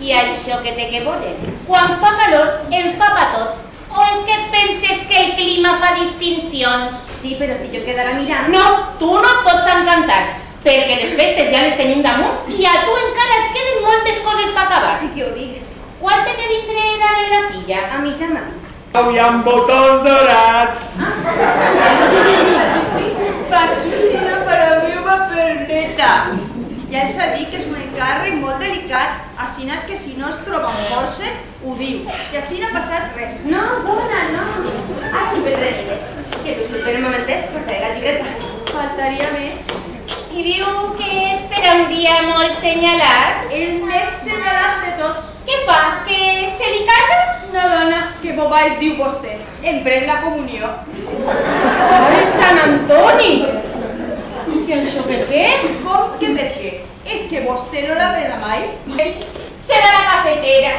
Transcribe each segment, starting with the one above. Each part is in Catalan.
I això que té que veure? Quan fa calor, en fa pa tots. O és que et penses que el clima fa distincions? Sí, però si jo quedara mirant... No, tu no et pots encantar, perquè les festes ja les tenim damunt i a tu encara et queden moltes coses per acabar. Què ho digues? Quan té que vindre d'ara la filla? A mi germà. Avui amb botons dorats. Patrocina per a la meva perneta. Ja els ha dit que és un encàrrec molt delicat, així és que si no es troben forces, ho diu. I així no ha passat res. No, dona, no. Ai, Pedres, que tu espera un momentet per fer la llibreta. Faltaria més. I diu que és per a un dia molt senyalat. El més senyalat de tots. Què fa? Que se li casa? Una dona que boba es diu vostè. Em pren la comunió. Ai, Sant Antoni! I això per què? Com que per què? És que vostè no la prena mai? Serà la cafetera.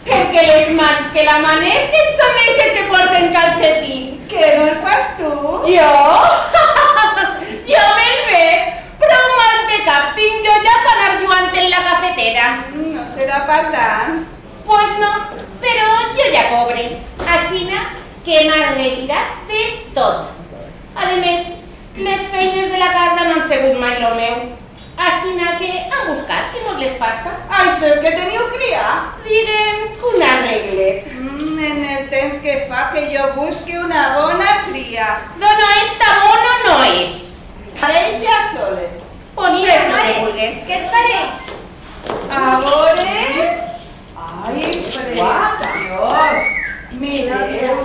Perquè les mans que la manegen són eixes que porten calcetins. Que no el fas tu? Jo? Jo me'l veig. Prou mals de cap tinc jo ja per anar jugant en la cafetera. No serà per tant. Pues no, però jo ja cobre. Aixina que m'ha retirat de tot. A més, les feines de la casa no han sigut mai lo meu. Aixina que han buscat, què mos les passa? Això és que teniu cria? Diguem que un arreglet. En el temps que fa que jo busque una bona cria. Dono esta bono no és. Pareix ja soles. Pues fes lo que vulgues. Què et pareix? A veure... Ai, preciós! Mireu,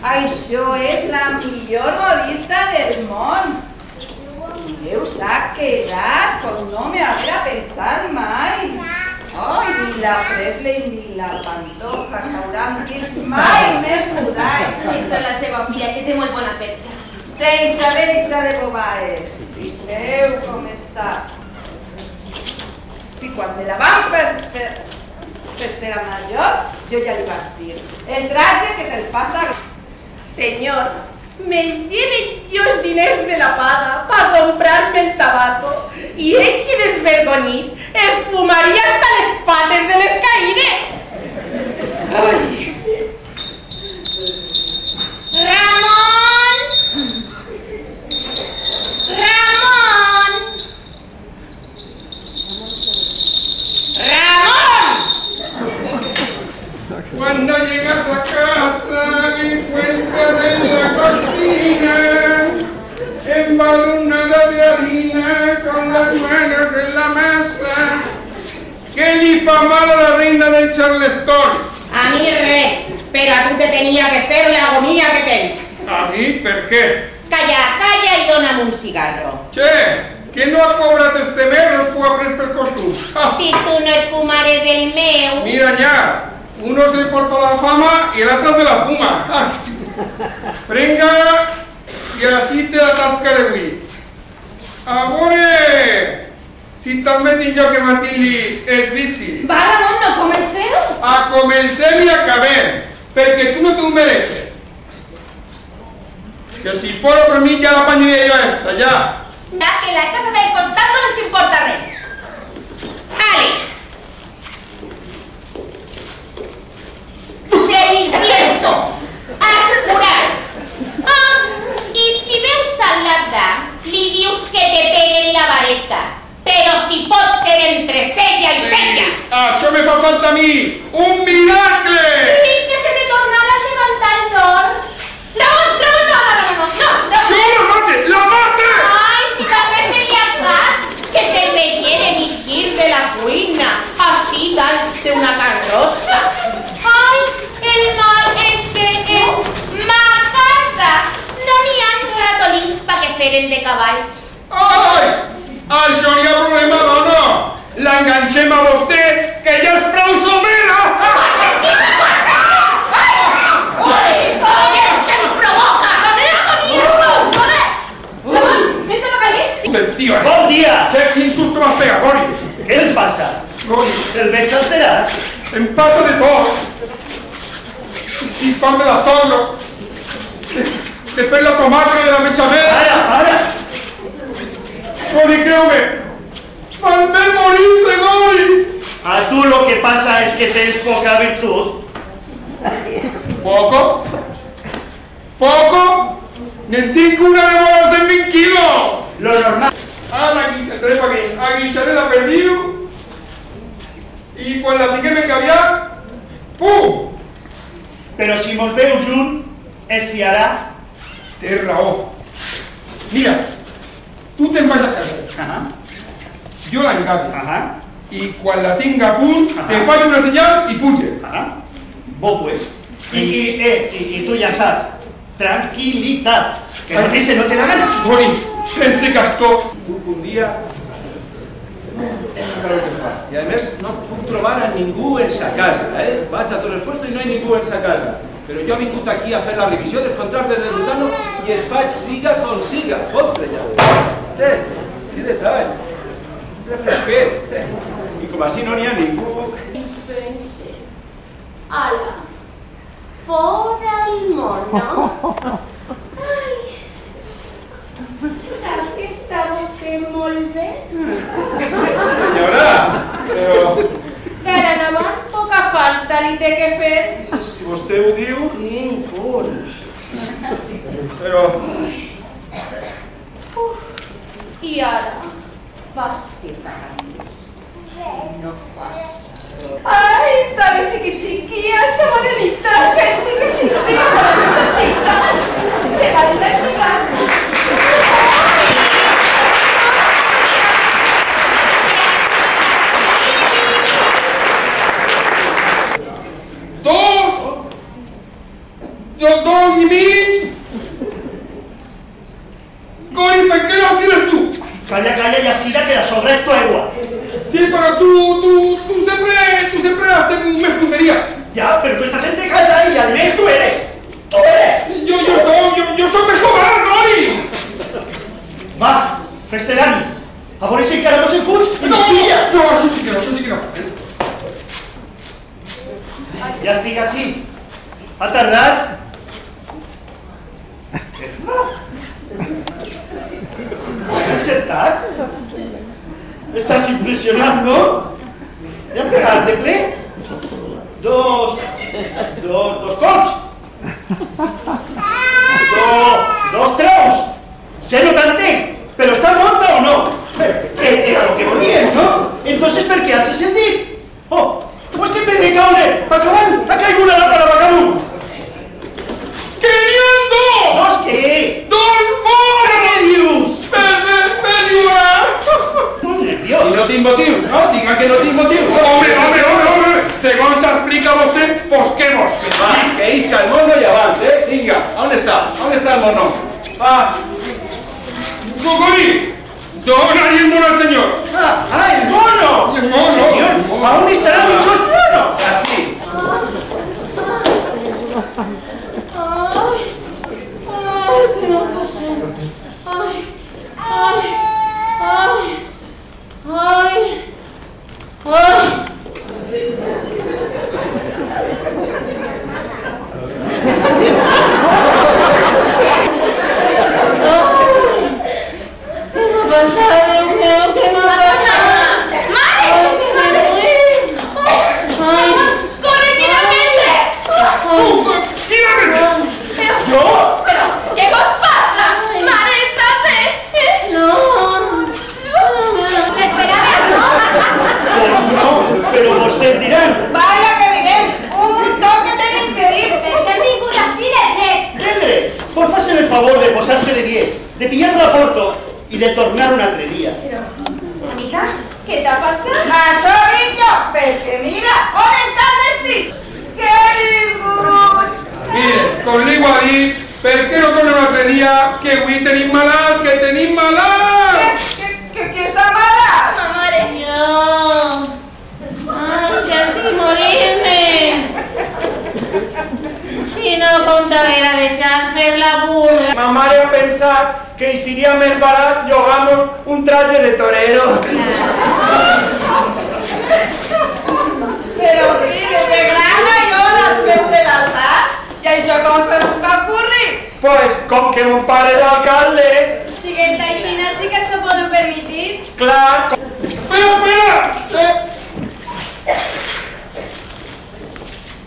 això és la millor modista del món. Mireu, s'ha quedat com no me havia pensat mai. Ai, ni la Presley ni la Pantoja s'hauran vist mai més mudats. Això és la seva filla, que té molt bona perxa. Deixa de bobaes. Mireu com està. Sí, quan me la van fer festera major, jo ja li vaig dir. El traje que te'l passa... Señor, me lleven yo los diners de la paga para comprarme el tabaco y ese desvergonyit esfumaría hasta les pates de les caïnes. Ay. Ramon! Ramon! Ramon! Cuando llegas a casa me encuentras en la cocina, embalunada de harina con las manos en la masa. ¿Qué li fa mal a la reina del Charleston? A mi res, però a tu te tenia que fer l'agonia que tens. ¿A mí? ¿Per qué? Calla, calla i dona'm un cigarro. Che, que no ha cobrat este mes los puafres pel costum. Si tu no et fumares el meu... Mira ya, uno se porta la fama y el otro se la fuma. Venga, y así te la tasca de Wii. Amore, si també tinc jo que matir-li el vici. Va, Ramon, no comenceu? A comencem i acabem, perquè tu no te ho mereces. Que si fora per mi ja la panyaria jo esta, ja. Ya que la casa del Constant no les importa res. Ale! Ceniciento! Assegurar! Ah, i si veus Saladà, li dius que te peguen la vareta. Però si pot ser entre sella i sella. Això me fa falta a mi, un miracle! Sí, que se te tornarà a levantar el dor. Ramon, no. ¡No, la mate! ¡La mate! Ai, si també seria cas que se'n veiera eixir de la cuina, així dalt d'una carrossa. Ai, el mal és que en ma casa no n'hi ha ratolins pa que feren de cavalls. Ai! Això n'hi ha problema, dona! L'enganxem a vostè, que ja és prou somera! Tío, Bon dia! quin susto m'has pegat, Boris! Què els passa? Boris, El veig alterat? em passa de tot! Estic fam de la sogra, de fer la tomata de la bechamel. Ara! Boris, creu-me, val més morir-se, Boris! A tú lo que pasa es que tens poca virtud. ¿Poco? ¿Poco? ¡No tengo una de bolas en 1000 kilos! Lo normal. Aquí, entraré para aquí. Aquí se la perdido. Y cuando la tinguem en caviar, ¡pum! Pero si mos veu junt, es fiarà. Tens raó. Mira, tú te'n vas a casa. Ajá, Jo l'encabio. ajá, I quan la tinga a punt, Ajá. te faig una senyal i puges. ajá. Bo, pues. Y tú ya sabes. Tranquilidad. Que no te se no te la gana. Boni, sense castor. Un dia i a més no puc trobar a ningú en sa casa, Vaig a tots els puestos i no hi ha ningú en sa casa. Però jo he vingut aquí a fer la revisió dels contractes de Rutano i els faig siga com siga. Fotre ja. Que detall. Que fresquet. I com així no n'hi ha ningú. Ala, fora el mono. Ai, sap que està vostè molt bé? Senyora, però D'ara en avant, poca falta li té que fer. si vostè ho diu... Quin cul. Però... I ara, passi per no passa. Ai, tan chiqui, esta morenita, que chiquitita, se va a ir a mi casa. Dos y mig. Cori, ¿por qué lo tienes tú? Calla, calla y aspira que la sobra es tu agua. Sí, pero tú siempre has tenido una putería. Ya, pero tú estás entre casa y al mes tú eres. ¡Tú eres! Yo soy mejor, Cori. Va, fes-te l'ànim. A veure si encara no se'n fut i no pilla. No, això sí que no. Ja estic així. Ha tardat? Què fa? ¿Has acertat? Estàs impressionat, no? Ja hem pegat de ple? Dos cops? Dos trous? Ja no t'entenc, però està morta o no? Era lo que volien, no? Entonces per què alces el dit? Oh, pues que en vez de caure a cavall, ha caigut la lámpara vagabund. ¡Que n'hi dos! Dos què? ¡Dos moros! Què dius? ¡Muy I Nerviós. no tinc motius, no? Diga que no tinc motius. Hombre. Según se explica usted, pues qué nos. Va, que isca el mono i avant, Vinga, on està? On està el mono? Va, Cocori, dona el mono al señor. El mono. El mono. Señor, aún estará muchos monos. así. Ay, ¿qué me pasa? Ay. ¿Qué me pasa, Dios mío? ¿Qué me pasa? ¡Madre! ¡Ay, que me muero! ¡Ay! ¡Corre, finalmente! ¿Yo? ¿Pero qué vos pasa? ¡Madre, estás No. ¿Se esperaba, no? Pues no, pero vostès diran. Vaya que direm, un muntó que tenim que dir. Que vingut així de dret. Pedre, por facer el favor de posar-se de 10, de pillar la porto i de tornar un altre dia. Monica, què t'ha passat? Això dic jo, perquè mira on està el vestit. Que vingut. Mire, con l'igual a dir, per què no torna un altre dia? Que avui tenim malats, que tenim malats! Que està mala. Ma mare. Yo. Ay, sentí morirme. Si no contraver a besar, fer la burra. Ma mare ha pensat que seria més barat llogar-nos un traje de torero. Però fill, de grana jo les veu de l'altar. I això com se m'ho va ocurrir? Pues com que mon pare és alcalde, Siguent així, sí que s'ho podeu permetir. clar... Espera!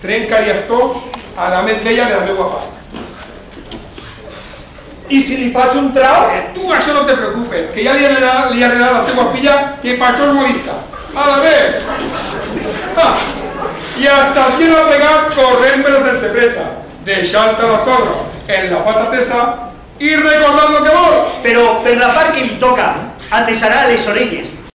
trencaries tot a la més bella de la meva part. I si li faig un trau? Tu això no te preocupes, que ja li ha regalat la seva filla que patxó és modista. A la vez! I hasta si no ha pegat corrent però sense pressa, deixant-te la sogra en la pata tesa i recordant lo que vol. Però per la part que li toca, atesarà les orelles